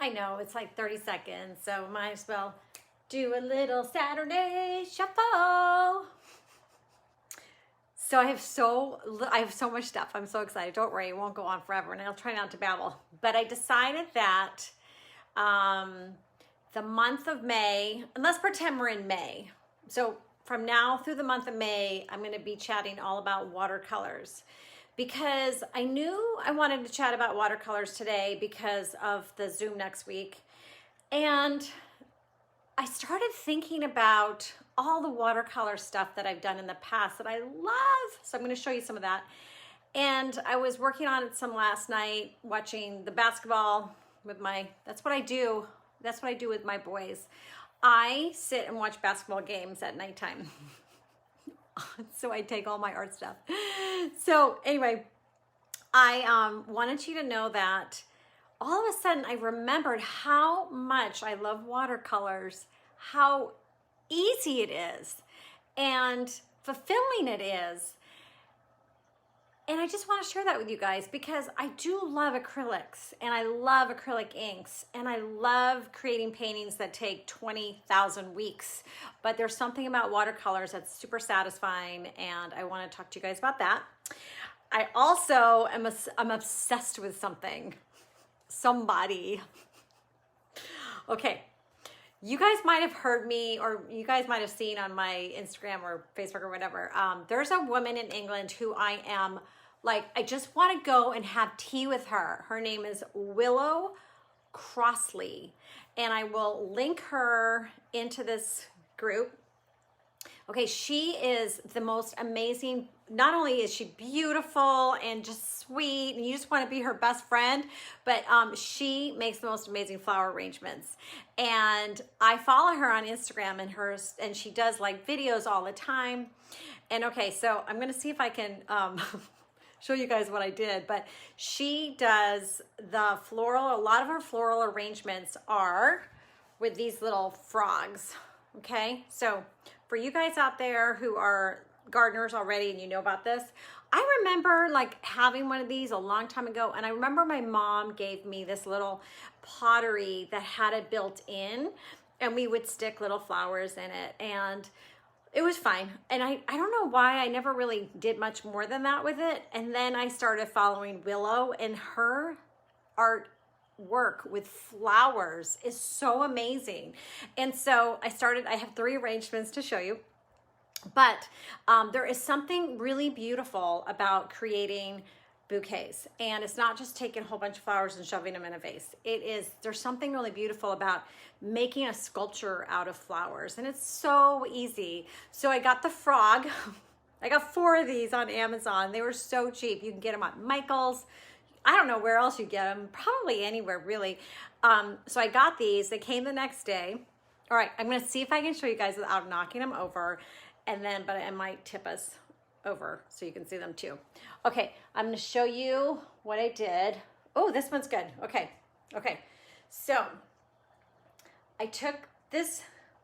I know, it's like 30 seconds, so might as well do a little Saturday shuffle. So I have so much stuff. I'm so excited. Don't worry, it won't go on forever, and I'll try not to babble. But I decided that the month of May, and let's pretend we're in May. So from now through the month of May, I'm going to be chatting all about watercolors, because I knew I wanted to chat about watercolors today because of the Zoom next week. And I started thinking about all the watercolor stuff that I've done in the past that I love. So I'm going to show you some of that. And I was working on it some last night, watching the basketball with that's what I do. That's what I do with my boys. I sit and watch basketball games at nighttime. So I take all my art stuff. So anyway, I wanted you to know that all of a sudden I remembered how much I love watercolors, how easy it is, and fulfilling it is. And I just want to share that with you guys because I do love acrylics, and I love acrylic inks, and I love creating paintings that take 20,000 weeks. But there's something about watercolors that's super satisfying, and I want to talk to you guys about that. I also I'm obsessed with somebody. Okay. You guys might have heard me, or you guys might have seen on my Instagram or Facebook or whatever. There's a woman in England who I am like, I just want to go and have tea with her. Her name is Willow Crossley, and I will link her into this group. Okay, she is the most amazing. Not only is she beautiful and just sweet, and you just want to be her best friend, but she makes the most amazing flower arrangements. And I follow her on Instagram, and she does like videos all the time. And okay, so I'm gonna see if I can show you guys what I did. But she does the floral. A lot of her floral arrangements are with these little frogs. Okay, so for you guys out there who are gardeners already and you know about this, I remember like having one of these a long time ago, and I remember my mom gave me this little pottery that had it built in, and we would stick little flowers in it, and it was fine. And I don't know why I never really did much more than that with it. And then I started following Willow, and her art work with flowers is so amazing. And so I have 3 arrangements to show you. But there is something really beautiful about creating bouquets, and it's not just taking a whole bunch of flowers and shoving them in a vase. There's something really beautiful about making a sculpture out of flowers, and it's so easy. So I got the frog. I got 4 of these on Amazon. They were so cheap. You can get them at Michael's. I don't know where else you get them, probably anywhere really. So I got these. They came the next day. All right, I'm gonna see if I can show you guys without knocking them over, but I might tip us over so you can see them too. Okay, I'm gonna show you what I did. Oh, this one's good. Okay, so I took this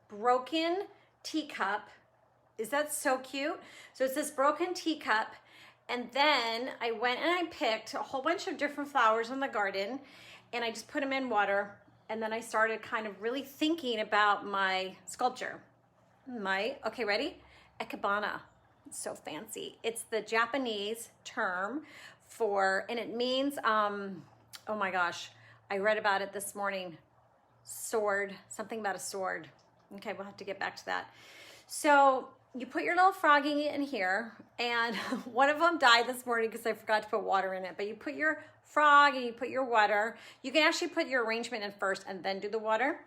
broken teacup. Is that so cute? So it's this broken teacup, and then I went and I picked a whole bunch of different flowers in the garden, and I just put them in water, and then I started kind of really thinking about my sculpture. Okay, ready? Ikebana. It's so fancy. It's the Japanese term and it means, oh my gosh, I read about it this morning. Sword, something about a sword. Okay, we'll have to get back to that. So you put your little froggy in here, and one of them died this morning because I forgot to put water in it. But you put your frog and you put your water. You can actually put your arrangement in first and then do the water.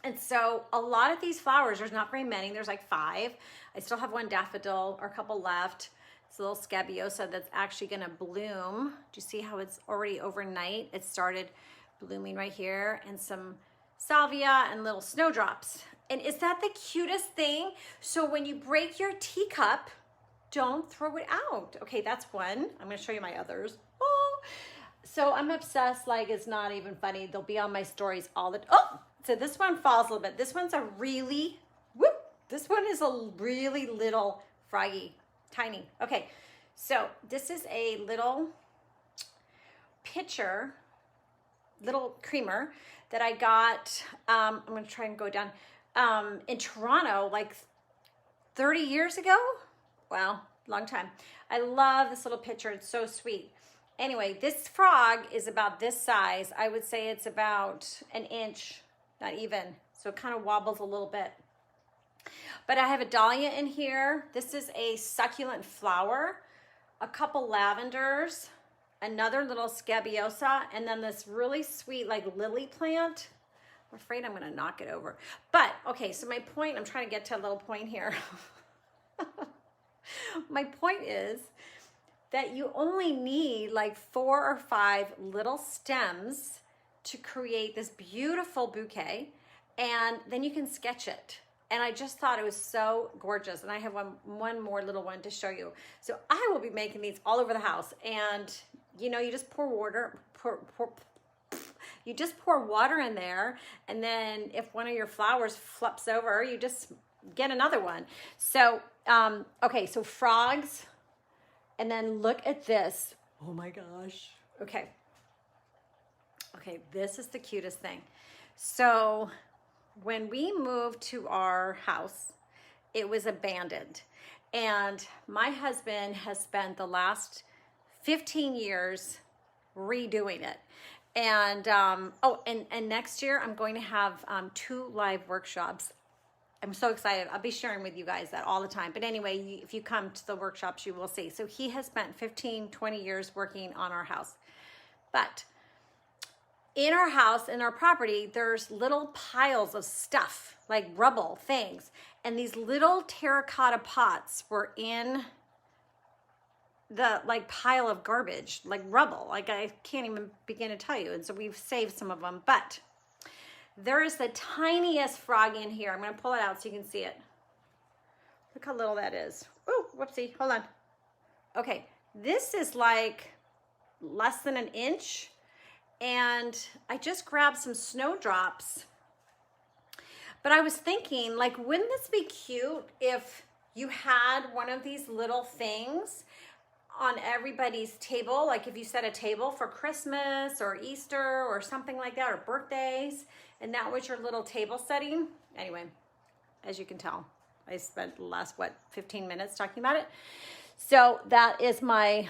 And so a lot of these flowers, there's not very many. There's like 5. I still have one daffodil or a couple left. It's a little scabiosa that's actually gonna bloom. Do you see how it's already overnight? It started blooming right here, and some salvia and little snowdrops. And is that the cutest thing? So when you break your teacup, don't throw it out. Okay, that's one. I'm gonna show you my others. Oh, so I'm obsessed, like it's not even funny. They'll be on my stories all the time. Oh, so this one falls a little bit. This one's this one is a really little froggy, tiny. Okay, so this is a little pitcher little creamer that I got, I'm gonna try and go down, in Toronto, like 30 years ago. Wow, long time. I love this little picture, it's so sweet. Anyway, this frog is about this size. I would say it's about an inch, not even. So it kind of wobbles a little bit. But I have a dahlia in here. This is a succulent flower, a couple lavenders, another little scabiosa, and then this really sweet like lily plant. I'm afraid I'm gonna knock it over. But okay, so my point, I'm trying to get to a little point here. My point is that you only need like 4 or 5 little stems to create this beautiful bouquet, and then you can sketch it. And I just thought it was so gorgeous. And I have one more little one to show you. So I will be making these all over the house. And you know, you just pour water, you just pour water in there. And then if one of your flowers flips over, you just get another one. So, okay, so frogs. And then look at this. Oh my gosh. Okay. Okay, this is the cutest thing. So when we moved to our house, it was abandoned. And my husband has spent the last 15 years redoing it. And, and next year I'm going to have 2 live workshops. I'm so excited. I'll be sharing with you guys that all the time. But anyway, if you come to the workshops, you will see. So he has spent 15, 20 years working on our house. But in our house, in our property, there's little piles of stuff, like rubble things. And these little terracotta pots were in the like pile of garbage, like rubble. Like I can't even begin to tell you. And so we've saved some of them. But there is the tiniest frog in here. I'm going to pull it out so you can see it. Look how little that is. Oh, whoopsie. Hold on. Okay. This is like less than an inch. And I just grabbed some snowdrops. But I was thinking, like, wouldn't this be cute if you had one of these little things on everybody's table? Like if you set a table for Christmas or Easter or something like that, or birthdays, and that was your little table setting. Anyway, as you can tell, I spent the last, 15 minutes talking about it. So that is my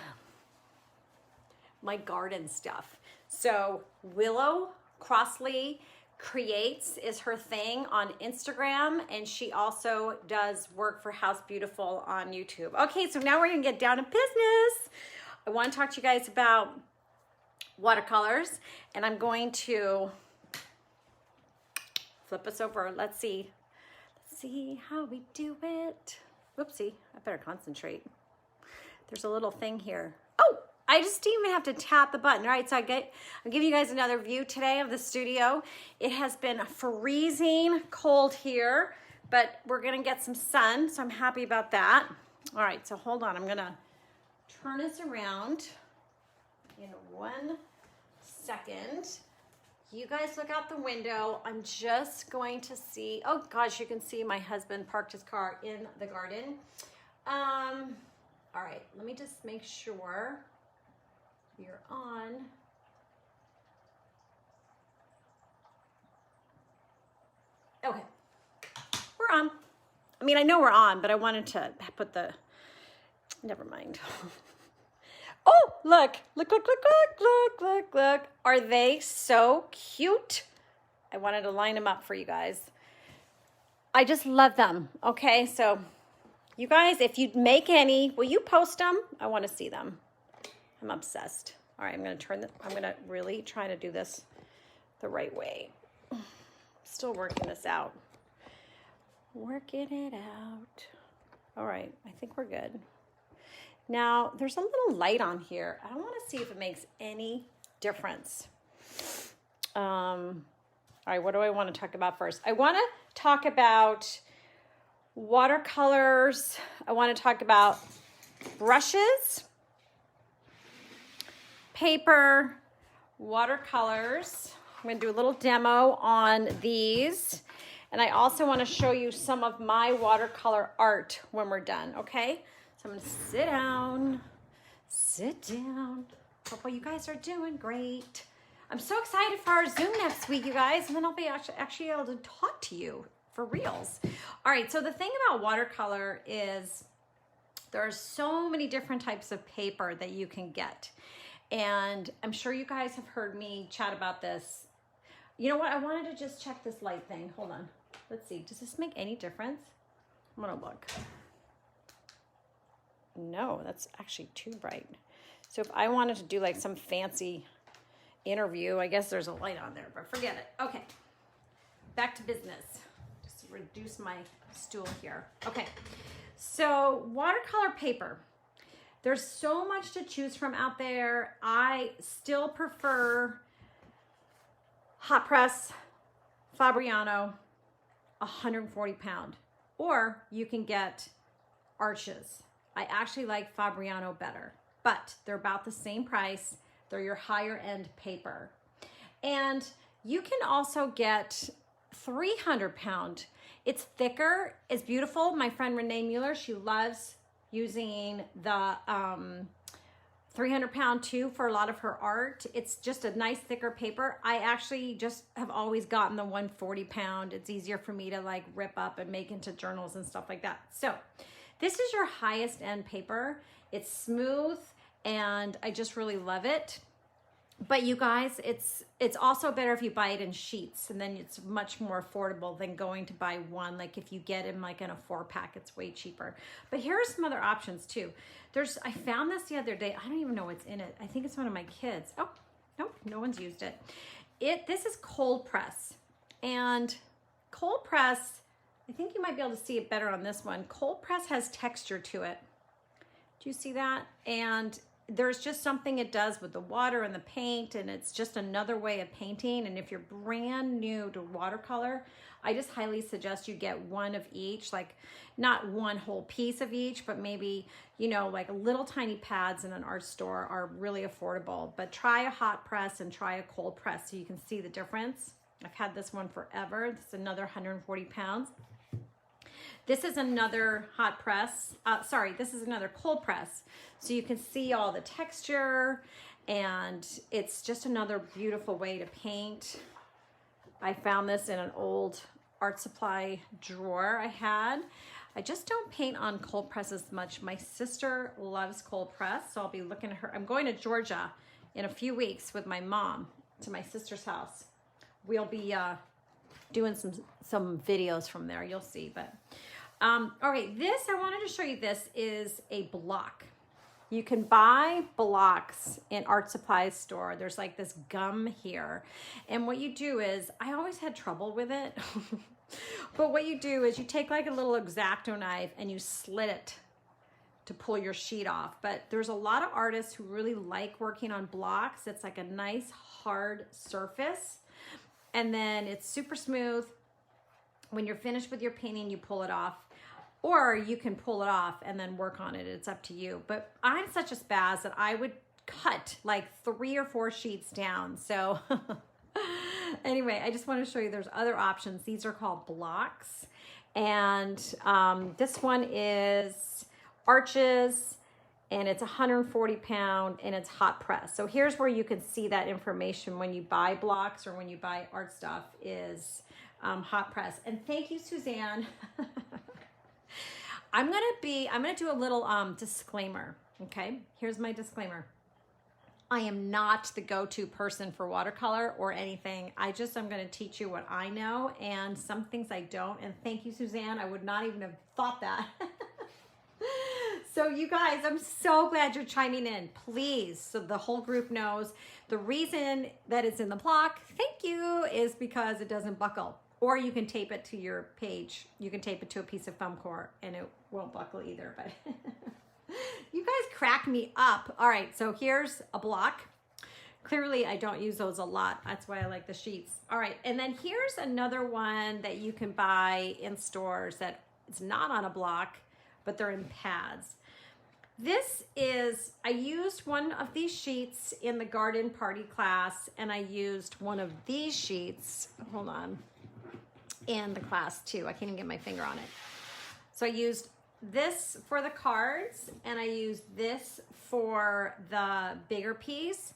garden stuff. So Willow Crossley Creates is her thing on Instagram, and she also does work for House Beautiful on YouTube. Okay, so now we're gonna get down to business. I want to talk to you guys about watercolors, and I'm going to flip us over. Let's see how we do it. Whoopsie, I better concentrate. There's a little thing here. Oh, I just didn't even have to tap the button. All right, so I'm giving you guys another view today of the studio. It has been freezing cold here, but we're gonna get some sun, so I'm happy about that. All right, so hold on. I'm gonna turn this around in 1 second. You guys look out the window. I'm just going to see, oh gosh, you can see my husband parked his car in the garden. All right, let me just make sure you're on. Okay, we're on. I mean, I know we're on, but I wanted to put the, never mind. Oh, look. Are they so cute? I wanted to line them up for you guys. I just love them. Okay, so you guys, if you make any, will you post them? I want to see them. I'm obsessed. All right, I'm going to really try to do this the right way. Still working this out. Working it out. All right, I think we're good. Now, there's a little light on here. I want to see if it makes any difference. All right, what do I want to talk about first? I want to talk about watercolors. I want to talk about brushes, paper, watercolors. I'm going to do a little demo on these. And I also want to show you some of my watercolor art when we're done, okay? So I'm going to sit down. Hope you guys are doing great. I'm so excited for our Zoom next week, you guys, and then I'll be actually able to talk to you for reals. All right, so the thing about watercolor is there are so many different types of paper that you can get. And I'm sure you guys have heard me chat about this. You know what? I wanted to just check this light thing. Hold on. Let's see. Does this make any difference? I'm going to look. No, that's actually too bright. So if I wanted to do like some fancy interview, I guess there's a light on there, but forget it. Okay. Back to business. Just reduce my stool here. Okay. So watercolor paper. There's so much to choose from out there. I still prefer hot press, Fabriano, 140 pound, or you can get Arches. I actually like Fabriano better, but they're about the same price. They're your higher end paper. And you can also get 300 pound. It's thicker, it's beautiful. My friend Renee Mueller, she loves using the 300 pound too for a lot of her art. It's just a nice thicker paper. I actually just have always gotten the 140 pound. It's easier for me to like rip up and make into journals and stuff like that. So this is your highest end paper. It's smooth and I just really love it. But you guys, it's also better if you buy it in sheets, and then it's much more affordable than going to buy one. Like if you get them like in a 4-pack, it's way cheaper. But here are some other options too. I found this the other day. I don't even know what's in it. I think it's one of my kids. Oh, nope, no one's used it. This is cold press. And cold press, I think you might be able to see it better on this one. Cold press has texture to it. Do you see that? And there's just something it does with the water and the paint, and it's just another way of painting. And if you're brand new to watercolor, I just highly suggest you get one of each, like not one whole piece of each, but maybe, you know, like little tiny pads in an art store are really affordable. But try a hot press and try a cold press so you can see the difference. I've had this one forever. This is another 140 pounds. This is another hot press. This is another cold press. So you can see all the texture, and it's just another beautiful way to paint. I found this in an old art supply drawer I had. I just don't paint on cold press as much. My sister loves cold press, so I'll be looking at her. I'm going to Georgia in a few weeks with my mom to my sister's house. We'll be doing some videos from there. You'll see, but all right, I wanted to show you, this is a block. You can buy blocks in art supplies store. There's like this gum here. And what you do is, I always had trouble with it. But what you do is you take like a little X-Acto knife and you slit it to pull your sheet off. But there's a lot of artists who really like working on blocks. It's like a nice hard surface. And then it's super smooth. When you're finished with your painting, you pull it off. Or you can pull it off and then work on it. It's up to you. But I'm such a spaz that I would cut like 3 or 4 sheets down. So anyway, I just want to show you there's other options. These are called blocks. And this one is Arches, and it's 140 pound, and it's hot press. So here's where you can see that information when you buy blocks or when you buy art stuff is hot press. And thank you, Suzanne. I'm gonna do a little disclaimer, okay? Here's my disclaimer. I am not the go-to person for watercolor or anything. I'm gonna teach you what I know and some things I don't. And thank you, Suzanne. I would not even have thought that. So you guys, I'm so glad you're chiming in. Please, so the whole group knows, the reason that it's in the block, thank you, is because it doesn't buckle. Or you can tape it to your page. You can tape it to a piece of foam core and it won't buckle either. But you guys crack me up. All right, so here's a block. Clearly, I don't use those a lot. That's why I like the sheets. All right, and then here's another one that you can buy in stores that it's not on a block, but they're in pads. This is, I used one of these sheets in the garden party class, and I used one of these sheets, hold on, in the class too. I can't even get my finger on it. So I used this for the cards, and I used this for the bigger piece.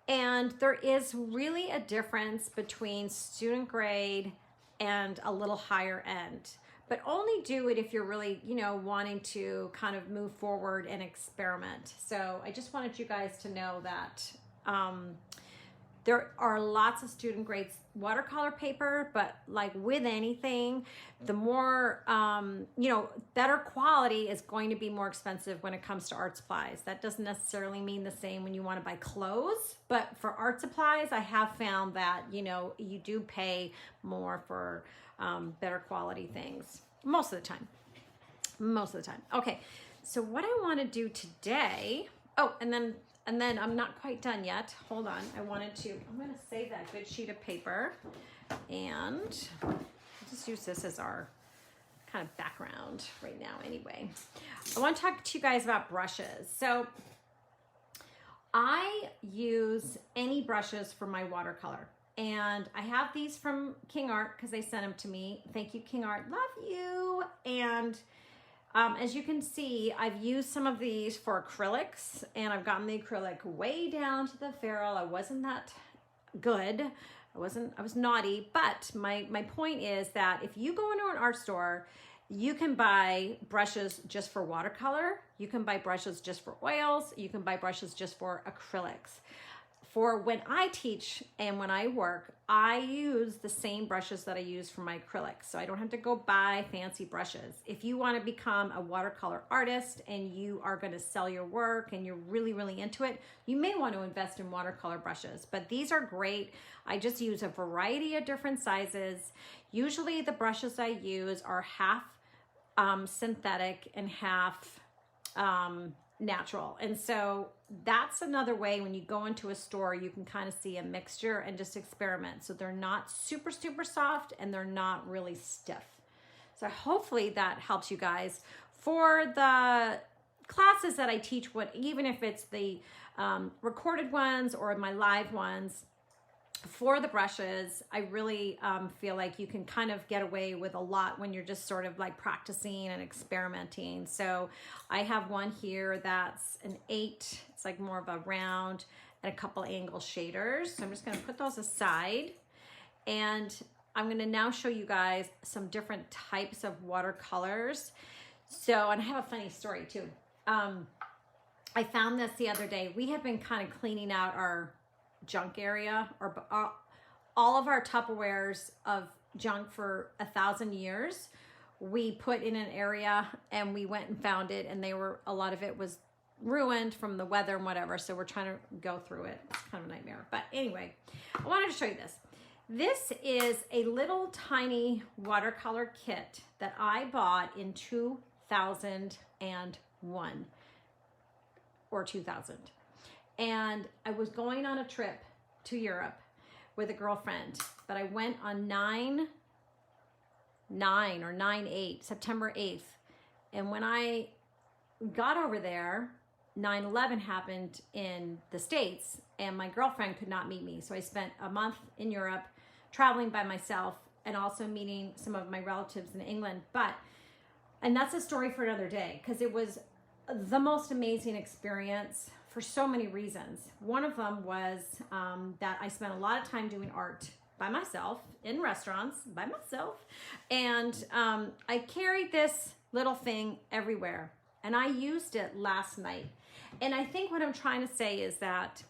And there is really a difference between student grade and a little higher end, but only do it if you're really, you know, wanting to kind of move forward and experiment. So I just wanted you guys to know that there are lots of student grade watercolor paper, but like with anything, the more, you know, better quality is going to be more expensive when it comes to art supplies. That doesn't necessarily mean the same when you want to buy clothes, but for art supplies, I have found that, you know, you do pay more for better quality things most of the time. Okay, so what I want to do today, oh, and then I'm not quite done yet. Hold on. I'm going to save that good sheet of paper, and I'll just use this as our kind of background right now anyway. I want to talk to you guys about brushes. So I use any brushes for my watercolor. And I have these from King Art because they sent them to me. Thank you, King Art. Love you. And as you can see, I've used some of these for acrylics, and I've gotten the acrylic way down to the ferrule. I wasn't that good. I was naughty, but my point is that if you go into an art store, you can buy brushes just for watercolor. You can buy brushes just for oils. You can buy brushes just for acrylics. For when I teach and when I work, I use the same brushes that I use for my acrylics. So I don't have to go buy fancy brushes. If you want to become a watercolor artist and you are going to sell your work and you're really, really into it, you may want to invest in watercolor brushes. But these are great. I just use a variety of different sizes. Usually the brushes I use are half synthetic and half natural. And so that's another way when you go into a store, you can kind of see a mixture and just experiment. So they're not super, super soft and they're not really stiff. So hopefully that helps you guys. For the classes that I teach, even if it's the recorded ones or my live ones, for the brushes, I really feel like you can kind of get away with a lot when you're just sort of like practicing and experimenting. So I have one here that's an 8. It's like more of a round and a couple angle shaders. So I'm just going to put those aside. And I'm going to now show you guys some different types of watercolors. So, and I have a funny story too. I found this the other day. We have been kind of cleaning out our junk area, or all of our Tupperwares of junk for 1,000 years. We put in an area and we went and found it, and a lot of it was ruined from the weather and whatever. So we're trying to go through it. It's kind of a nightmare. But anyway, I wanted to show you this. This is a little tiny watercolor kit that I bought in 2001 or 2000. And I was going on a trip to Europe with a girlfriend, but I went on 9/8, September 8th. And when I got over there, 9/11 happened in the States, and my girlfriend could not meet me. So I spent a month in Europe traveling by myself and also meeting some of my relatives in England. And that's a story for another day, because it was the most amazing experience for so many reasons. One of them was that I spent a lot of time doing art by myself in restaurants by myself. And I carried this little thing everywhere, and I used it last night. And I think what I'm trying to say is that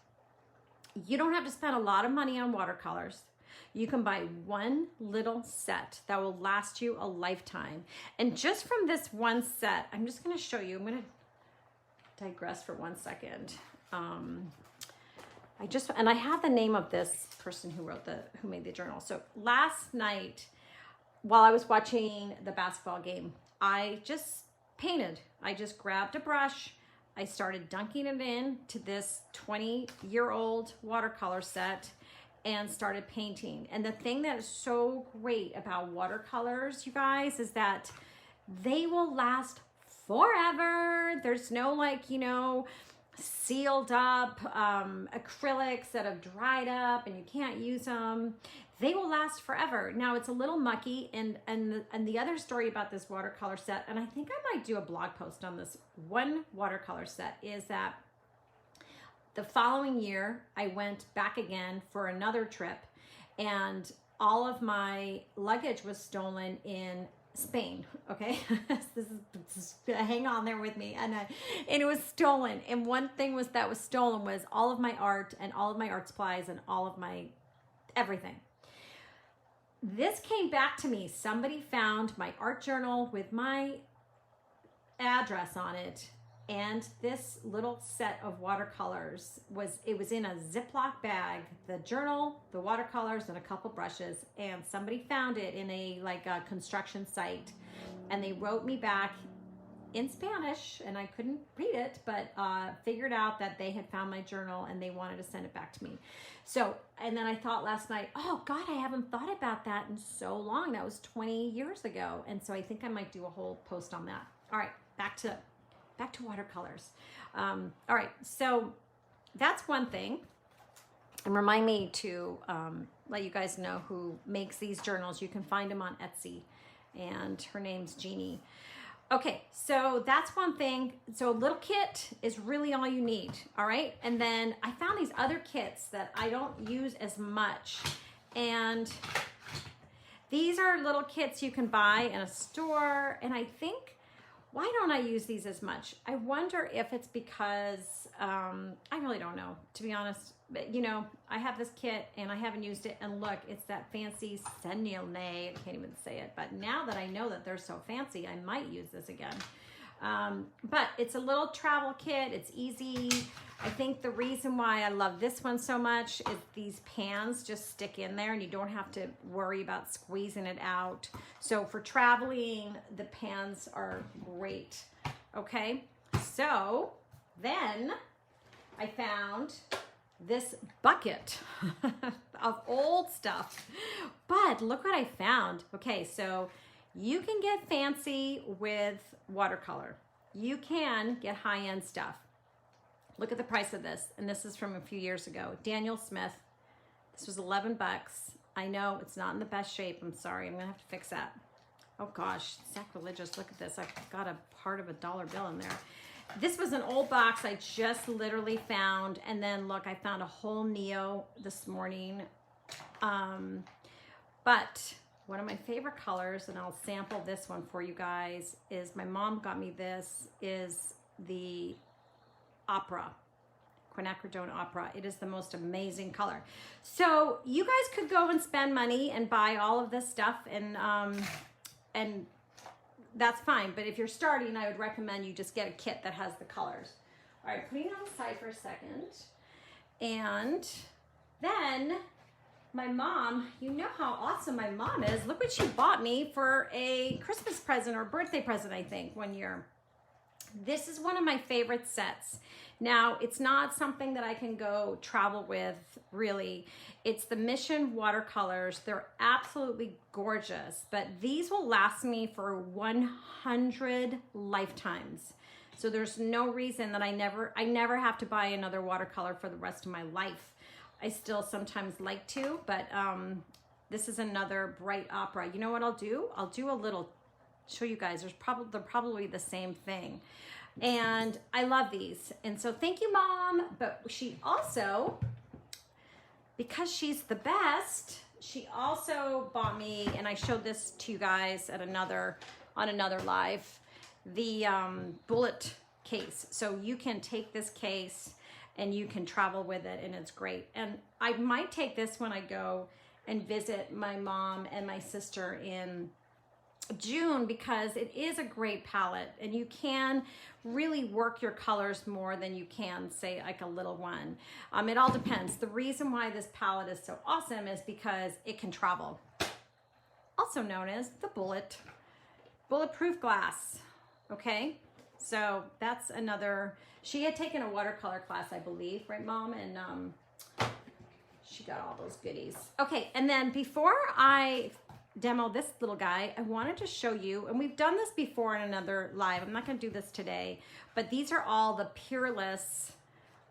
you don't have to spend a lot of money on watercolors. You can buy one little set that will last you a lifetime. And just from this one set, I'm just going to show you. I'm going to digress for 1 second. I have the name of this person who made the journal. So last night, while I was watching the basketball game, I just painted. I just grabbed a brush. I started dunking it in to this 20-year-old watercolor set and started painting. And the thing that is so great about watercolors, you guys, is that they will last forever. There's no sealed up acrylics that have dried up and you can't use them. They will last forever. Now it's a little mucky, and the other story about this watercolor set, and I think I might do a blog post on this one watercolor set, is that The following year, I went back again for another trip, and all of my luggage was stolen in Spain. Okay, this is hang on there with me, and it was stolen. And one thing that was stolen was all of my art and all of my art supplies and all of my everything. This came back to me. Somebody found my art journal with my address on it, and this little set of watercolors was in a Ziploc bag, the journal, the watercolors, and a couple brushes, and somebody found it in a construction site, and they wrote me back in Spanish, and I couldn't read it, but figured out that they had found my journal and they wanted to send it back to me. So, and then I thought last night, oh God, I haven't thought about that in so long. That was 20 years ago. And so I think I might do a whole post on that. All right, back to watercolors. All right, so that's one thing. And remind me to let you guys know who makes these journals. You can find them on Etsy, and her name's Jeannie. Okay, so that's one thing. So a little kit is really all you need, all right? And then I found these other kits that I don't use as much. And these are little kits you can buy in a store. And I think, why don't I use these as much? I wonder if it's because, I really don't know, to be honest. But, you know, I have this kit and I haven't used it. And look, it's that fancy Sennilne. I can't even say it. But now that I know that they're so fancy, I might use this again. But it's a little travel kit. It's easy. I think the reason why I love this one so much is these pans just stick in there and you don't have to worry about squeezing it out. So for traveling, the pans are great. Okay, so then I found this bucket of old stuff, but look what I found. Okay, so you can get fancy with watercolor. You can get high-end stuff. Look at the price of this, and this is from a few years ago. Daniel Smith. This was 11 bucks. I know it's not in the best shape. I'm sorry. I'm gonna have to fix that. Oh gosh, sacrilegious. Look at this. I got a part of a dollar bill in there. This was an old box I just literally found, and then look, I found a whole Neo this morning. But one of my favorite colors, and I'll sample this one for you guys, is my mom got me this, is the Opera, quinacridone Opera. It is the most amazing color. So you guys could go and spend money and buy all of this stuff, and that's fine. But if you're starting, I would recommend you just get a kit that has the colors. All right, putting it on the side for a second. And then my mom, you know how awesome my mom is. Look what she bought me for a Christmas present or birthday present, I think, one year. This is one of my favorite sets. Now, it's not something that I can go travel with, really. It's the Mission watercolors. They're absolutely gorgeous, but these will last me for 100 lifetimes. So there's no reason that I never have to buy another watercolor for the rest of my life. I still sometimes like to, but this is another bright opera. You know what I'll do? I'll do a little, show you guys. They're probably the same thing. And I love these. And so thank you, Mom. But she also, because she's the best, she also bought me, and I showed this to you guys at on another live, the bullet case. So you can take this case and you can travel with it, and it's great. And I might take this when I go and visit my mom and my sister in June, because it is a great palette and you can really work your colors more than you can, say, like a little one. It all depends. The reason why this palette is so awesome is because it can travel. Also known as the bulletproof glass. Okay, so that's another. She had taken a watercolor class, I believe, right, Mom? And she got all those goodies. Okay, and then before I demo this little guy, I wanted to show you, and we've done this before in another live. I'm not going to do this today, but these are all the Peerless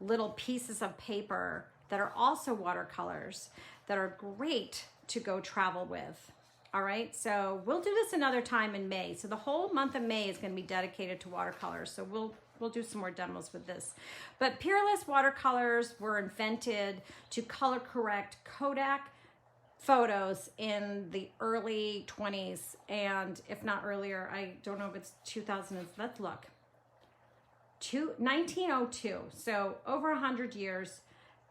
little pieces of paper that are also watercolors that are great to go travel with. All right, so we'll do this another time in May. So the whole month of May is going to be dedicated to watercolors. So we'll do some more demos with this. But Peerless watercolors were invented to color correct Kodak photos in the early 20s, and if not earlier, I don't know if it's 2000. Let's look. 1902, so over 100 years.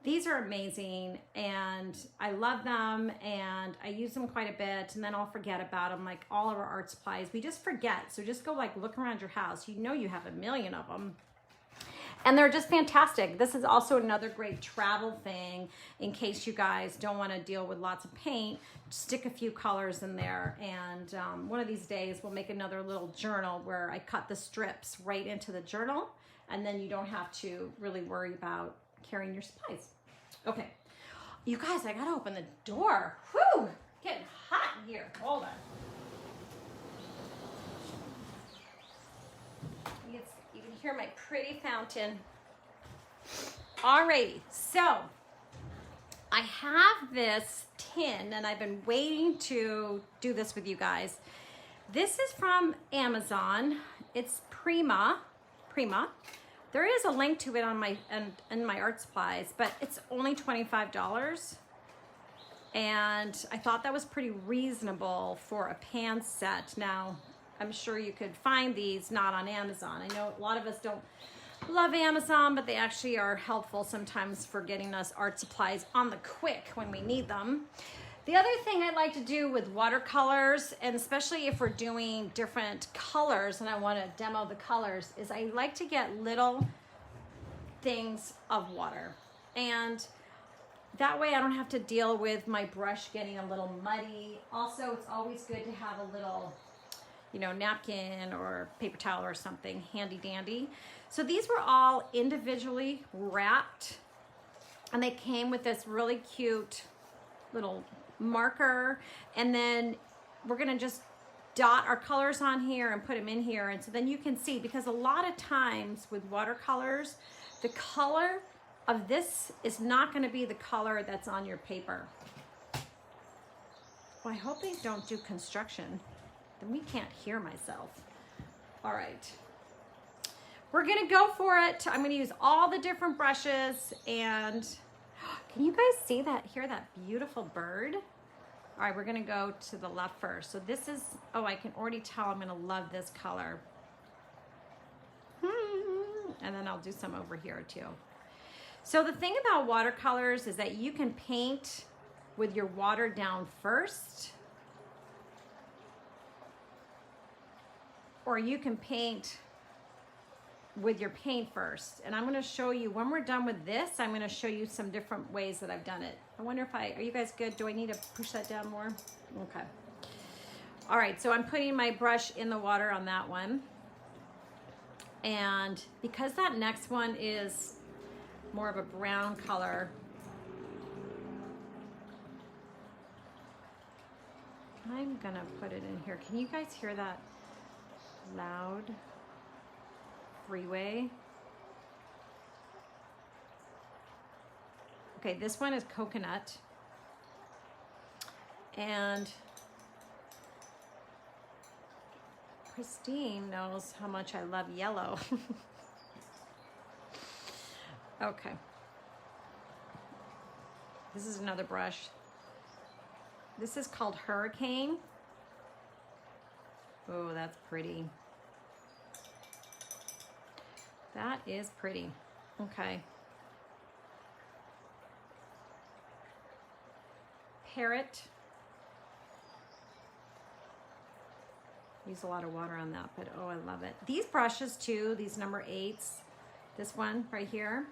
These are amazing, and I love them, and I use them quite a bit, and then I'll forget about them. Like all of our art supplies, we just forget. So just go like look around your house. You know you have a million of them. And they're just fantastic. This is also another great travel thing in case you guys don't want to deal with lots of paint. Stick a few colors in there, and one of these days we'll make another little journal where I cut the strips right into the journal, and then you don't have to really worry about carrying your supplies. Okay, you guys, I gotta open the door. Whew, getting hot in here. Hold on. You can hear my pretty fountain. Alrighty, so I have this tin, and I've been waiting to do this with you guys. This is from Amazon. It's Prima. There is a link to it on my in my art supplies, but it's only $25. And I thought that was pretty reasonable for a pan set. Now, I'm sure you could find these not on Amazon. I know a lot of us don't love Amazon, but they actually are helpful sometimes for getting us art supplies on the quick when we need them. The other thing I like to do with watercolors, and especially if we're doing different colors and I want to demo the colors, is I like to get little things of water. And that way I don't have to deal with my brush getting a little muddy. Also, it's always good to have a little, you know, napkin or paper towel or something handy dandy. So these were all individually wrapped, and they came with this really cute little marker, and then we're gonna just dot our colors on here and put them in here, and so then you can see, because a lot of times with watercolors, the color of this is not going to be the color that's on your paper. Well, I hope they don't do construction, then we can't hear myself. All right, we're gonna go for it. I'm gonna use all the different brushes, and can you guys see that, hear that beautiful bird? All right, we're gonna go to the left first. So this is, oh, I can already tell I'm gonna love this color. And then I'll do some over here too. So the thing about watercolors is that you can paint with your water down first, or you can paint with your paint first. And I'm gonna show you, when we're done with this, I'm gonna show you some different ways that I've done it. I wonder if are you guys good? Do I need to push that down more? Okay. All right, so I'm putting my brush in the water on that one. And because that next one is more of a brown color, I'm gonna put it in here. Can you guys hear that loud freeway? Okay, this one is coconut, and Christine knows how much I love yellow. Okay, this is another brush. This is called Hurricane. Oh, that's pretty. That is pretty. Okay. Parrot. Use a lot of water on that, but oh, I love it. These brushes too, these number 8s, this one right here,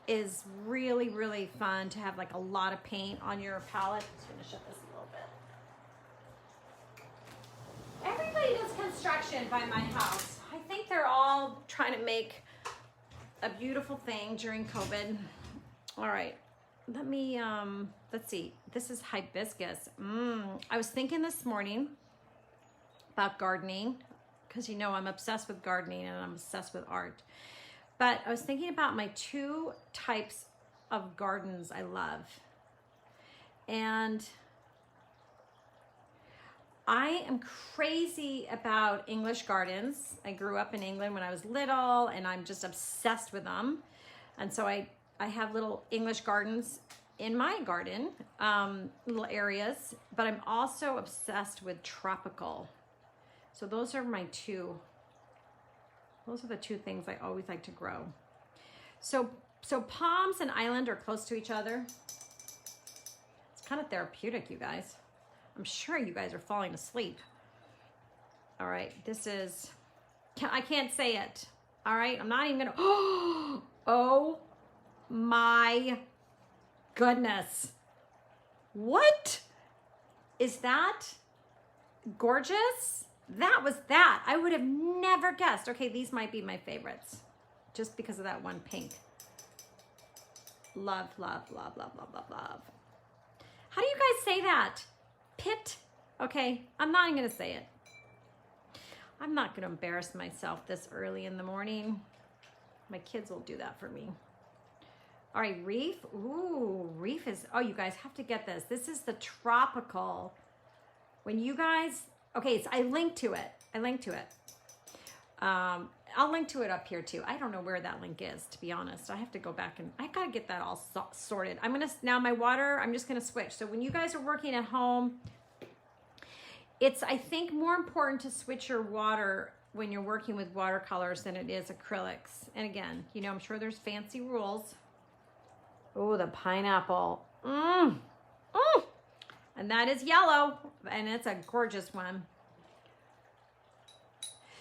is really, really fun to have like a lot of paint on your palette. I'm just gonna shut this a little bit. Everybody does construction by my house. I think they're all trying to make a beautiful thing during COVID. All right, let me, let's see. This is hibiscus. I was thinking this morning about gardening, because you know I'm obsessed with gardening and I'm obsessed with art. But I was thinking about my 2 types of gardens I love. And I am crazy about English gardens. I grew up in England when I was little, and I'm just obsessed with them. And so I have little English gardens in my garden, little areas, but I'm also obsessed with tropical. So those are the two things I always like to grow. So palms and island are close to each other. It's kind of therapeutic, you guys. I'm sure you guys are falling asleep. All right, this is, I can't say it. All right, I'm not even gonna, oh my goodness. What is that? Gorgeous? That was that. I would have never guessed. Okay, these might be my favorites just because of that one pink. Love, love, love, love, love, love, love. How do you guys say that? Pit? Okay, I'm not even gonna say it. I'm not gonna embarrass myself this early in the morning. My kids will do that for me. All right, reef. Ooh, reef is, oh, you guys have to get this. This is the tropical. When you guys, okay, so I linked to it. I'll link to it up here too. I don't know where that link is, to be honest. I have to go back and I gotta get that all sorted. Now my water, I'm just gonna switch. So when you guys are working at home, it's, I think, more important to switch your water when you're working with watercolors than it is acrylics. And again, you know, I'm sure there's fancy rules. Oh, the pineapple. And that is yellow, and it's a gorgeous one.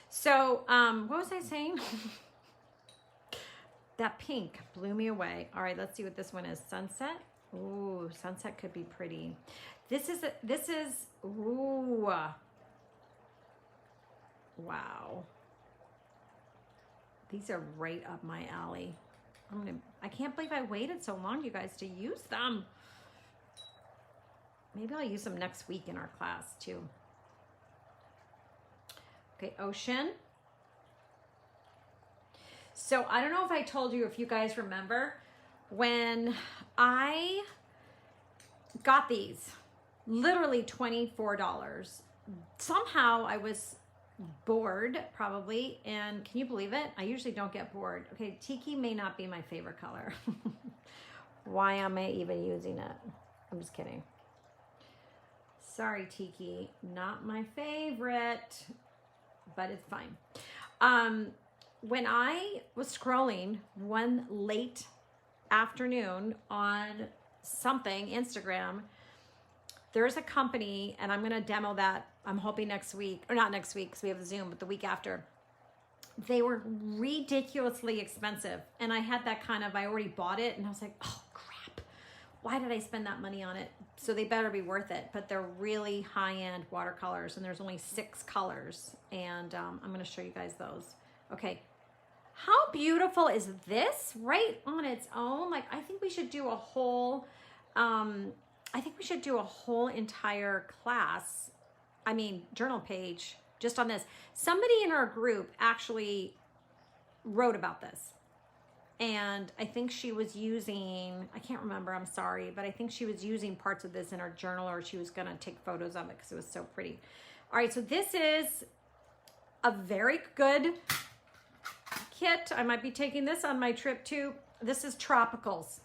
So, what was I saying? That pink blew me away. All right, let's see what this one is. Sunset. Ooh, sunset could be pretty. This is, ooh. Wow. These are right up my alley. I can't believe I waited so long, you guys, to use them. Maybe I'll use them next week in our class too. Okay, ocean. So I don't know if I told you, if you guys remember, when I got these, literally $24. Somehow I was bored, probably, and can you believe it? I usually don't get bored. Okay, tiki may not be my favorite color. Why am I even using it? I'm just kidding. Sorry, tiki, not my favorite, but it's fine. When I was scrolling one late afternoon on something, Instagram, there's a company, and I'm gonna demo that, I'm hoping next week, or not next week because we have a Zoom, but the week after. They were ridiculously expensive. And I had that kind of, I already bought it, and I was like, oh crap, why did I spend that money on it? So they better be worth it. But they're really high-end watercolors, and there's only 6 colors. And I'm gonna show you guys those. Okay, how beautiful is this right on its own? Like, I think we should do a whole, entire class, journal page just on this. Somebody in our group actually wrote about this. And I think she was using, I can't remember, I'm sorry, but I think she was using parts of this in her journal, or she was gonna take photos of it because it was so pretty. All right, so this is a very good kit. I might be taking this on my trip too. This is tropicals.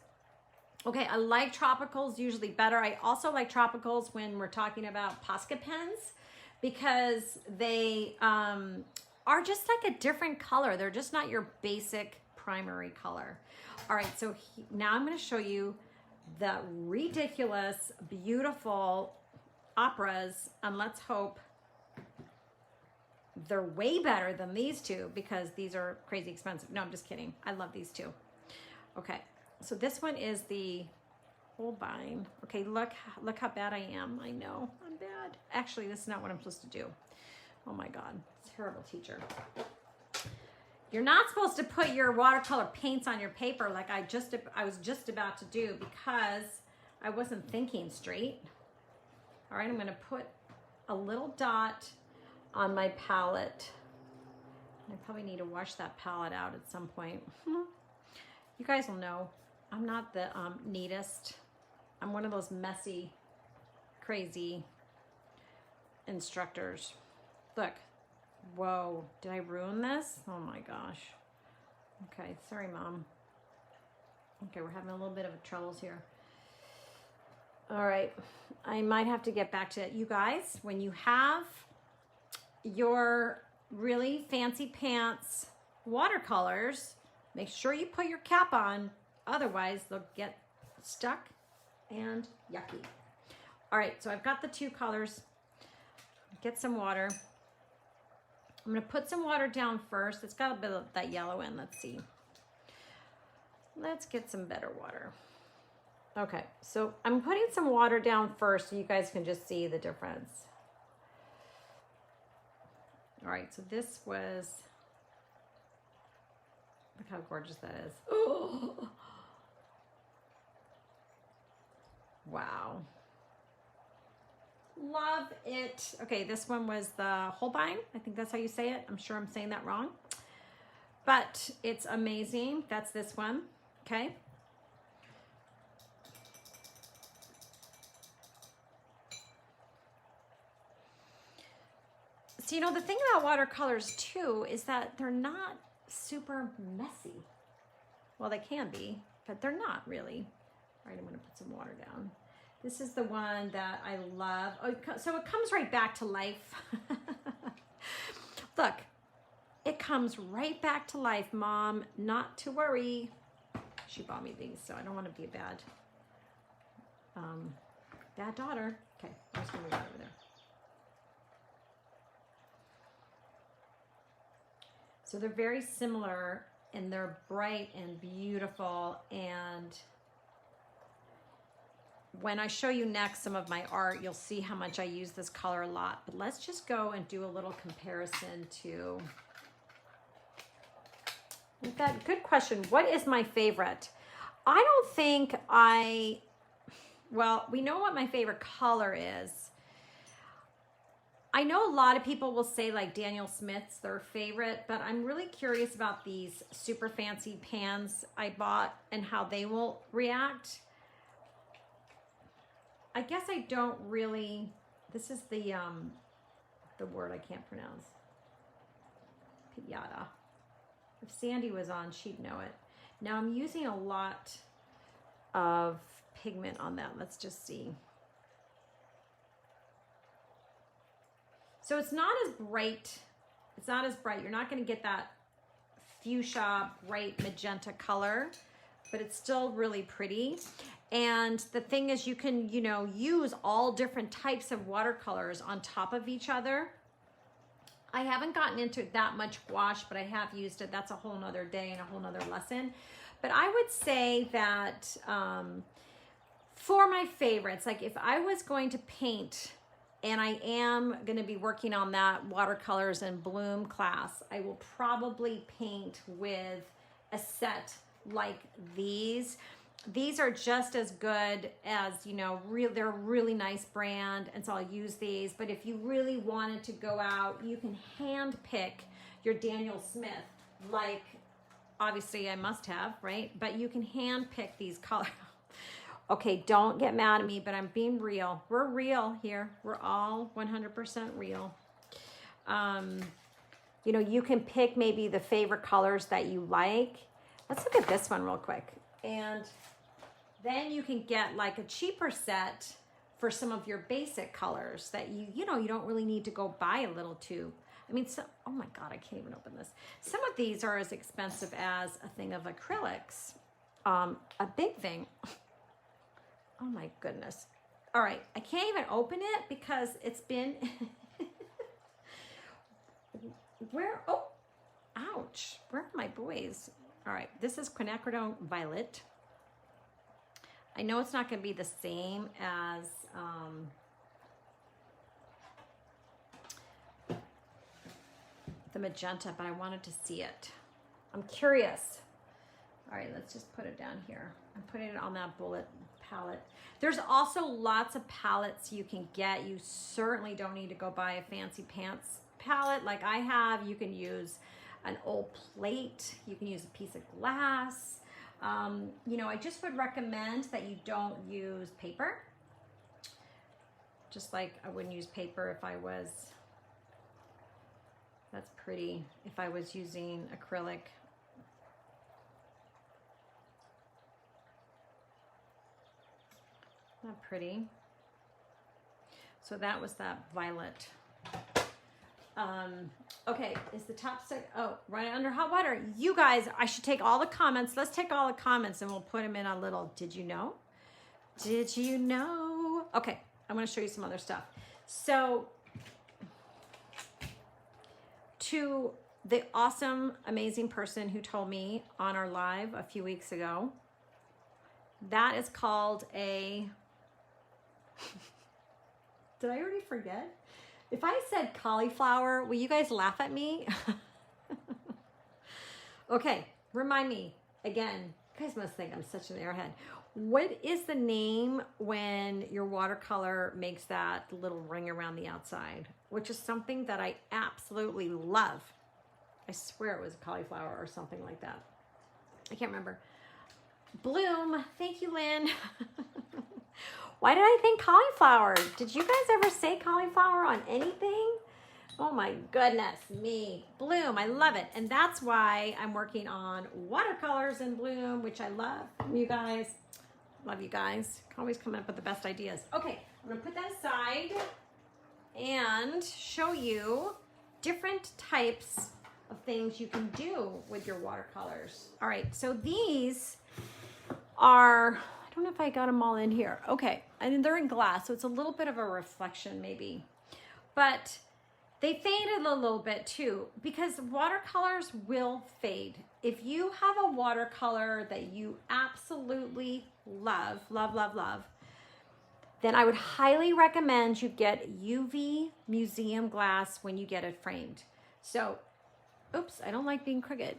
Okay, I like tropicals usually better. I also like tropicals when we're talking about Posca pens because they are just like a different color. They're just not your basic primary color. All right, so now I'm going to show you the ridiculous, beautiful operas, and let's hope they're way better than these two because these are crazy expensive. No, I'm just kidding. I love these two. Okay, so this one is the Holbein. Okay, look how bad I am. I know, I'm bad. Actually, this is not what I'm supposed to do. Oh my God, terrible teacher. You're not supposed to put your watercolor paints on your paper like I was just about to do because I wasn't thinking straight. All right, I'm gonna put a little dot on my palette. I probably need to wash that palette out at some point. You guys will know I'm not the neatest. I'm one of those messy, crazy instructors. Look. Whoa, did I ruin this? Oh my gosh. Okay, sorry, Mom. Okay, we're having a little bit of troubles here. All right, I might have to get back to it. You guys, when you have your really fancy pants watercolors, make sure you put your cap on. Otherwise, they'll get stuck and yucky. All right, so I've got the two colors. Get some water. I'm going to put some water down first. It's got a bit of that yellow in. Let's see. Let's get some better water. Okay, so I'm putting some water down first so you guys can just see the difference. All right, so this was, look how gorgeous that is. Oh, wow. Love it. Okay, this one was the Holbein. I think that's how you say it. I'm sure I'm saying that wrong. But it's amazing. That's this one. Okay. So, you know, the thing about watercolors too is that they're not super messy. Well, they can be, but they're not really. All right, I'm going to put some water down. This is the one that I love. Oh, so it comes right back to life. Look, it comes right back to life, Mom. Not to worry. She bought me these, so I don't want to be a bad daughter. Okay, I'm just going to move that over there. So they're very similar, and they're bright and beautiful, and when I show you next some of my art, you'll see how much I use this color a lot. But let's just go and do a little comparison to that. Good question. What is my favorite? I don't think well, we know what my favorite color is. I know a lot of people will say like Daniel Smith's their favorite, but I'm really curious about these super fancy pans I bought and how they will react. I guess I don't really, this is the word I can't pronounce. Piñata. If Sandy was on, she'd know it. Now I'm using a lot of pigment on that. Let's just see. So it's not as bright. It's not as bright. You're not going to get that fuchsia, bright magenta color, but it's still really pretty. And the thing is, you can, you know, use all different types of watercolors on top of each other. I haven't gotten into that much gouache, but I have used it. That's a whole nother day and a whole nother lesson. But I would say that for my favorites, like if I was going to paint, and I am going to be working on that watercolors and bloom class, I will probably paint with a set like these. These are just as good as, you know, they're a really nice brand, and so I'll use these. But if you really wanted to go out, you can hand pick your Daniel Smith, like obviously I must have, right? But you can hand pick these colors. Okay, don't get mad at me, but I'm being real. We're real here. We're all 100% real. You know, you can pick maybe the favorite colors that you like. Let's look at this one real quick. And then you can get like a cheaper set for some of your basic colors that you know, you don't really need to go buy a little tube. I mean, so, oh my God, I can't even open this. Some of these are as expensive as a thing of acrylics. A big thing. Oh my goodness. All right, I can't even open it because it's been, oh, ouch. Where are my boys? All right, this is quinacridone violet. I know it's not going to be the same as the magenta, but I wanted to see it. I'm curious. All right, let's just put it down here. I'm putting it on that bullet palette. There's also lots of palettes you can get. You certainly don't need to go buy a fancy pants palette like I have. You can use an old plate. You can use a piece of glass. You know, I just would recommend that you don't use paper. just like I wouldn't use paper if I was, that's pretty, if I was using acrylic. Not pretty. So that was that violet. Okay, is the top stick, oh, right under hot water. You guys, I should take all the comments. Let's take all the comments and we'll put them in a little, did you know? Did you know? Okay, I'm gonna show you some other stuff. So, to the awesome, amazing person who told me on our live a few weeks ago, that is called a, did I already forget? If I said cauliflower, will you guys laugh at me? Okay, remind me again. You guys must think I'm such an airhead. What is the name when your watercolor makes that little ring around the outside? Which is something that I absolutely love. I swear it was cauliflower or something like that. I can't remember. Bloom. Thank you, Lynn. Why did I think cauliflower? Did you guys ever say cauliflower on anything? Oh my goodness me. Bloom, I love it. And that's why I'm working on watercolors in Bloom, which I love. You guys, love you guys. Always coming up with the best ideas. Okay, I'm gonna put that aside and show you different types of things you can do with your watercolors. All right, so these are, I don't know if I got them all in here. Okay, and they're in glass, so it's a little bit of a reflection maybe. But they faded a little bit too, because watercolors will fade. If you have a watercolor that you absolutely love, love, love, love, then I would highly recommend you get UV museum glass when you get it framed. So, oops, I don't like being crooked.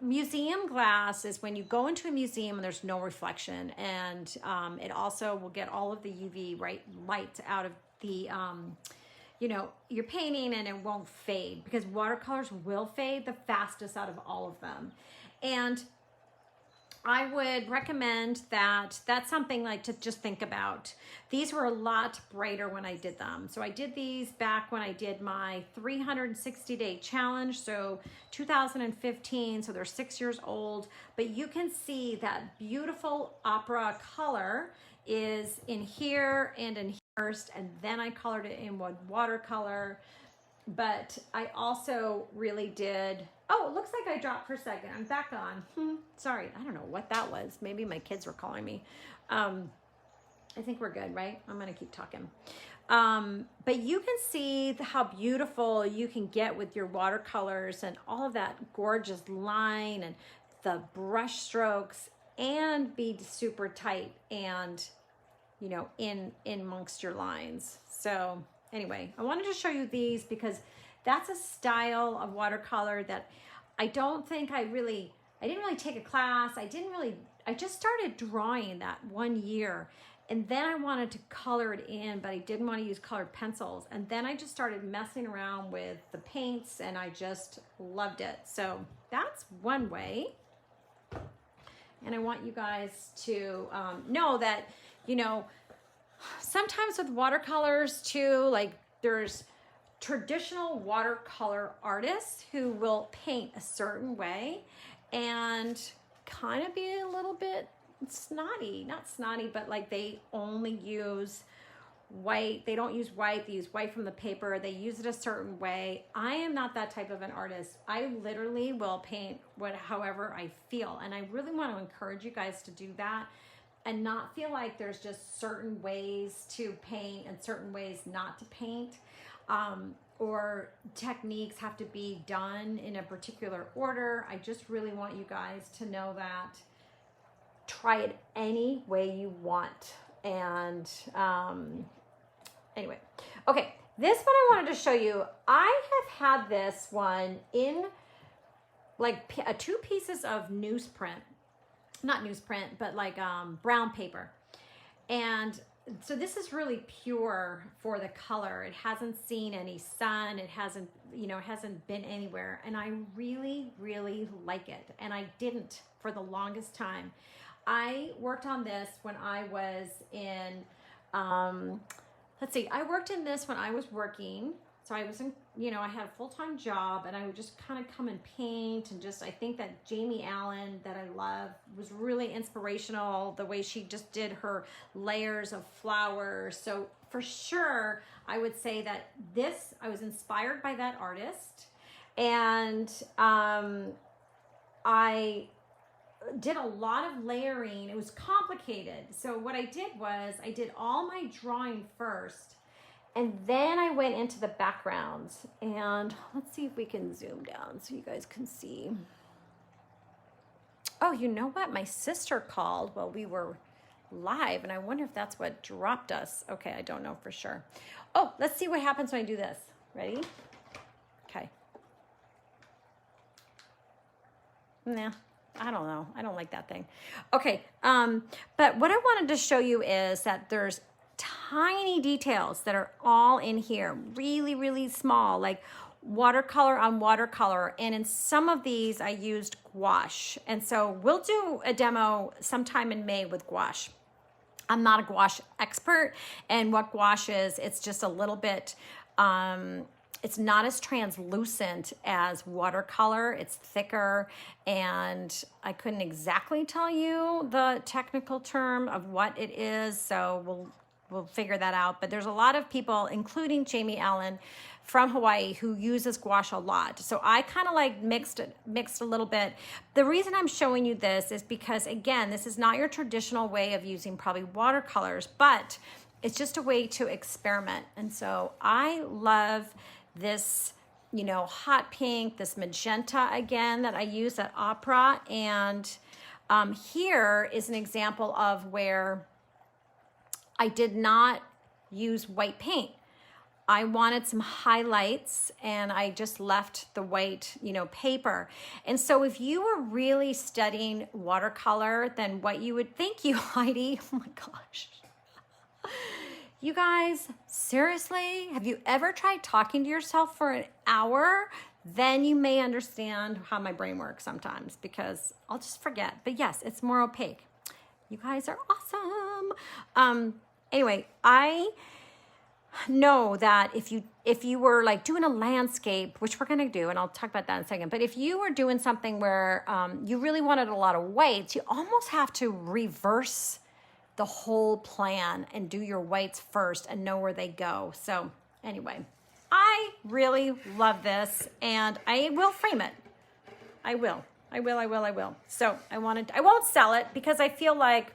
Museum glass is when you go into a museum and there's no reflection, and it also will get all of the UV light out of the, you know, your painting, and it won't fade, because watercolors will fade the fastest out of all of them. And I would recommend that that's something like to just think about. These were a lot brighter when I did them. So I did these back when I did my 360-day challenge, so 2015, so they're 6 years old. But you can see that beautiful opera color is in here and in here first, and then I colored it in with watercolor. But I also really did, oh, it looks like I dropped for a second. I'm back on. Sorry, I don't know what that was. Maybe my kids were calling me. I think we're good, right? I'm gonna keep talking. But you can see how beautiful you can get with your watercolors and all of that gorgeous line and the brush strokes, and be super tight and, you know, in amongst your lines. So anyway, I wanted to show you these because that's a style of watercolor that I don't think I didn't really take a class. I just started drawing that 1 year, and then I wanted to color it in, but I didn't want to use colored pencils. And then I just started messing around with the paints, and I just loved it. So that's one way. And I want you guys to know that, you know, sometimes with watercolors too, like there's traditional watercolor artists who will paint a certain way and kind of be a little bit snotty, not snotty, but like they only use white. They don't use white. They use white from the paper. They use it a certain way. I am not that type of an artist. I literally will paint however I feel. And I really want to encourage you guys to do that and not feel like there's just certain ways to paint and certain ways not to paint, or techniques have to be done in a particular order. I just really want you guys to know that try it any way you want. And anyway, okay, this one I wanted to show you. I have had this one in like 2 pieces of newsprint, not newsprint, but like brown paper. And so this is really pure for the color. It hasn't seen any sun. It hasn't, you know, it hasn't been anywhere. And I really, really like it. And I didn't for the longest time. I worked on this when I was in let's see, I worked in this when I was working. So I was in, you know, I had a full-time job and I would just kind of come and paint and just, I think that Jamie Allen that I love was really inspirational, the way she just did her layers of flowers. So for sure, I would say that this, I was inspired by that artist. And I did a lot of layering. It was complicated. So what I did was I did all my drawing first, and then I went into the backgrounds. And let's see if we can zoom down so you guys can see. Oh, you know what? My sister called while we were live, and I wonder if that's what dropped us. Okay, I don't know for sure. Oh, let's see what happens when I do this. Ready? Okay. Nah, I don't know. I don't like that thing. Okay, but what I wanted to show you is that there's tiny details that are all in here, really, really small, like watercolor on watercolor. And in some of these, I used gouache. And so we'll do a demo sometime in May with gouache. I'm not a gouache expert, and what gouache is, it's just a little bit, it's not as translucent as watercolor. It's thicker, and I couldn't exactly tell you the technical term of what it is, so we'll figure that out. But there's a lot of people, including Jamie Allen from Hawaii, who uses gouache a lot. So I kind of like mixed a little bit. The reason I'm showing you this is because, again, this is not your traditional way of using probably watercolors, but it's just a way to experiment. And so I love this, you know, hot pink, this magenta again that I use at Opera. And here is an example of where I did not use white paint. I wanted some highlights, and I just left the white, you know, paper. And so if you were really studying watercolor, then what you would, thank you, Heidi. Oh my gosh. You guys, seriously, have you ever tried talking to yourself for an hour? Then you may understand how my brain works sometimes, because I'll just forget. But yes, it's more opaque. You guys are awesome. Anyway, I know that if you were like doing a landscape, which we're gonna do, and I'll talk about that in a second, but if you were doing something where you really wanted a lot of whites, you almost have to reverse the whole plan and do your whites first and know where they go. So anyway, I really love this, and I will frame it. I will. So I won't sell it because I feel like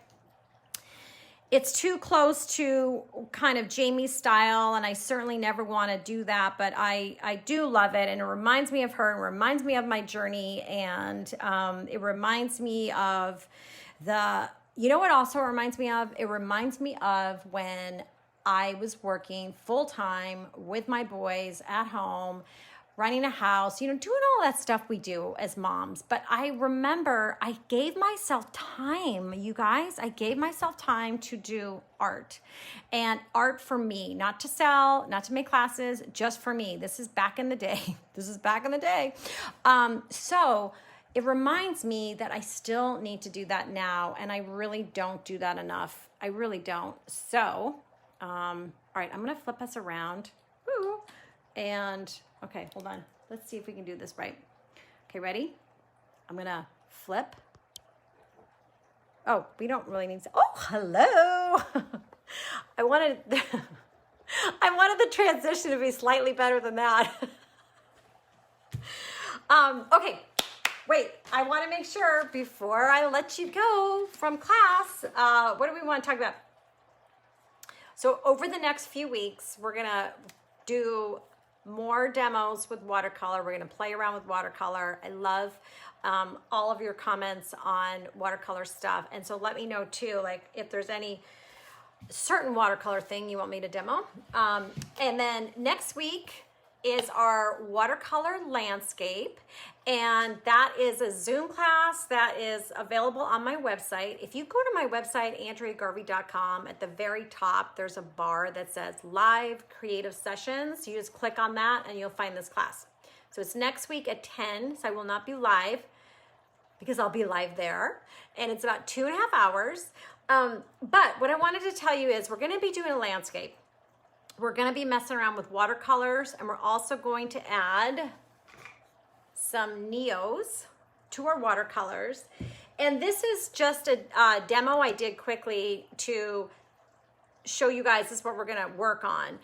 it's too close to kind of Jamie's style, and I certainly never want to do that, but I do love it, and it reminds me of her, and reminds me of my journey, and it reminds me of you know what also reminds me of? It reminds me of when I was working full-time with my boys at home, running a house, you know, doing all that stuff we do as moms. But I remember I gave myself time, you guys. I gave myself time to do art, and art for me, not to sell, not to make classes, just for me. This is back in the day. So it reminds me that I still need to do that now, and I really don't do that enough. I really don't. So, all right, I'm going to flip us around. Woo. And okay, hold on. Let's see if we can do this right. Okay, ready? I'm gonna flip. Oh, we don't really need to. Oh, hello. I wanted the transition to be slightly better than that. Okay, wait. I want to make sure before I let you go from class. What do we want to talk about? So over the next few weeks, we're gonna do more demos with watercolor. We're going to play around with watercolor. I love all of your comments on watercolor stuff. And so let me know too, like if there's any certain watercolor thing you want me to demo. And then next week is our watercolor landscape. And that is a Zoom class that is available on my website. If you go to my website, andreagarvey.com, at the very top, there's a bar that says Live Creative Sessions. You just click on that and you'll find this class. So it's next week at 10, so I will not be live because I'll be live there. And it's about 2.5 hours. But what I wanted to tell you is we're gonna be doing a landscape. we're gonna be messing around with watercolors, and we're also going to add some Neos to our watercolors. And this is just a demo I did quickly to show you guys this is what we're gonna work on.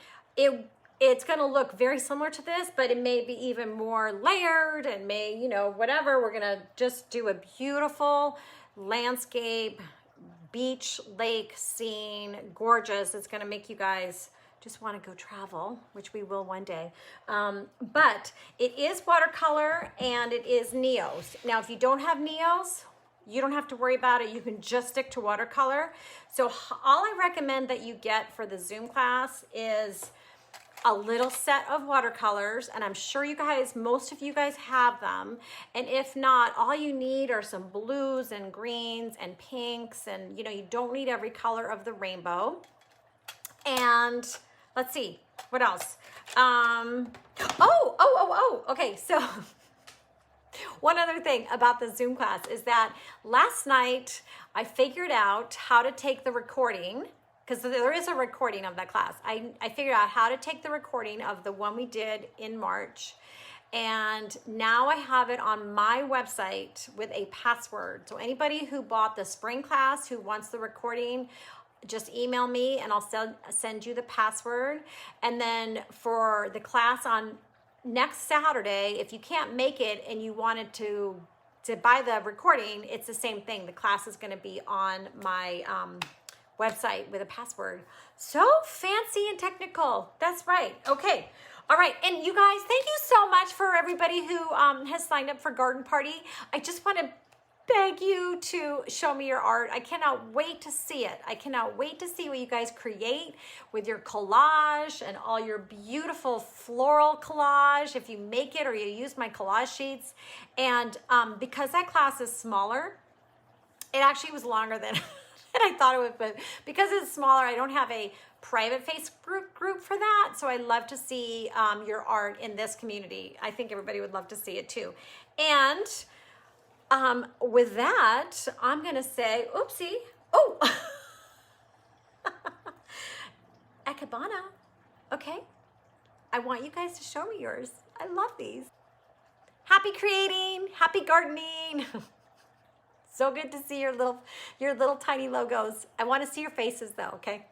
It's gonna look very similar to this, but it may be even more layered and may, you know, whatever. We're gonna just do a beautiful landscape, beach, lake scene, gorgeous. It's gonna make you guys just wanna go travel, which we will one day. But it is watercolor and it is Neos. Now, if you don't have Neos, you don't have to worry about it. You can just stick to watercolor. So all I recommend that you get for the Zoom class is a little set of watercolors, and I'm sure you guys, most of you guys have them. And if not, all you need are some blues and greens and pinks, and you know, you don't need every color of the rainbow. And let's see, what else? Okay, so one other thing about the Zoom class is that last night I figured out how to take the recording, because there is a recording of that class. I figured out how to take the recording of the one we did in March, and now I have it on my website with a password. So anybody who bought the spring class who wants the recording, just email me and I'll send you the password. And then for the class on next Saturday, if you can't make it and you wanted to buy the recording, it's the same thing. The class is gonna be on my website with a password. So fancy and technical. That's right. Okay. All right. And you guys, thank you so much for everybody who has signed up for Garden Party. I just want to beg you to show me your art. I cannot wait to see it. I cannot wait to see what you guys create with your collage and all your beautiful floral collage, if you make it or you use my collage sheets. And because that class is smaller, it actually was longer than I thought it would, but because it's smaller, I don't have a private Facebook group for that. So I love to see your art in this community. I think everybody would love to see it too. And with that, I'm gonna say, oopsie, oh, Ekabana, okay? I want you guys to show me yours. I love these. Happy creating, happy gardening. So good to see your little tiny logos. I want to see your faces though, okay?